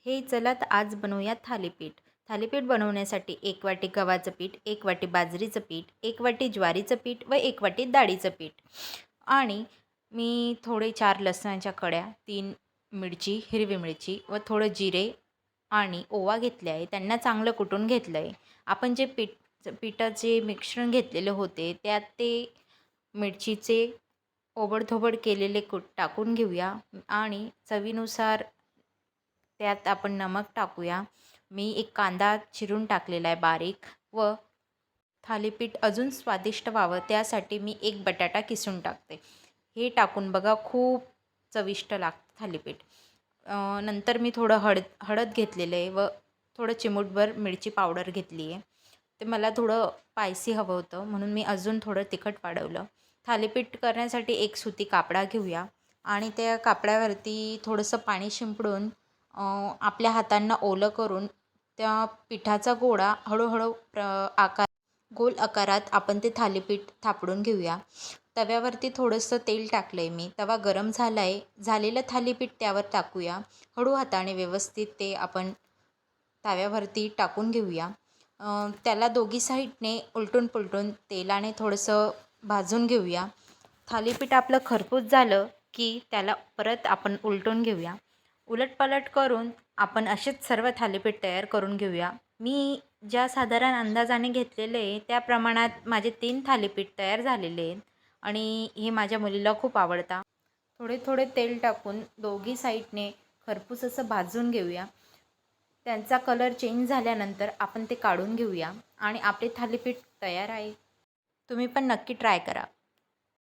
हे चला आज बनवूया थालीपीठ. थालीपीठ बनवण्यासाठी 1 वाटी गव्हाचं पीठ, 1 वाटी बाजरीचं पीठ, 1 वाटी ज्वारीचं पीठ व 1 वाटी डाळीचं पीठ आणि मी थोडे 4 लसणाच्या कड्या, 3 मिरची, हिरवी मिरची व थोडं जिरे आणि ओवा घेतले आहे. त्यांना चांगलं कुटून घेतलं आहे. आपण जे पिठाचे मिश्रण घेतलेले होते त्यात ते मिरचीचे ओबडधोबड केलेले कूट टाकून घेऊया आणि चवीनुसार त्यात आपण नमक टाकूया. मी एक कांदा चिरून टाकलेला आहे बारीक व थालीपीठ अजून स्वादिष्ट व्हावं त्यासाठी मी एक बटाटा किसून टाकते. हे टाकून बघा खूप चविष्ट लागतं थालीपीठ. नंतर मी थोडं हळद घेतलेलं आहे व थोडं चिमूटभर मिरची पावडर घेतली आहे. ते मला थोडं स्पायसी हवं होतं म्हणून मी अजून थोडं तिखट वाढवलं. थालीपीठ करण्यासाठी एक सुती कापडा घेऊया आणि त्या कापडावरती थोडंसं पाणी शिंपडून आपल्या हातांना ओलं करून त्या पिठाचा गोळा हळूहळू गोल आकारात आपण ते थालीपीठ थापडून घेऊया. तव्यावरती थोडंसं तेल टाकलं आहे मी. तवा गरम झाला आहे. झालेलं थालीपीठ त्यावर टाकूया. हळू हाताने व्यवस्थित ते आपण तव्यावरती टाकून घेऊया. त्याला दोघी साईडने उलटून पुलटून तेलाने थोडंसं भाजून घेऊया. थालीपीठ आपलं खरपूस झालं की त्याला परत आपण उलटून घेऊया. उलटपालट करून आपण असेच सर्व थालीपीठ तयार करून घेऊया. मी ज्या साधारण अंदाजाने घेतलेले त्या प्रमाणात माझे 3 थालीपीठ तयार झालेले आहेत आणि हे माझ्या मुलीला खूप आवडतात. थोडे थोडे तेल टाकून दोघी साईडने खरपूस असं भाजून घेऊया. त्यांचा कलर चेंज झाल्यानंतर आपण ते काढून घेऊया आणि आपले थालीपीठ तयार आहे. तुम्ही पण नक्की ट्राय करा.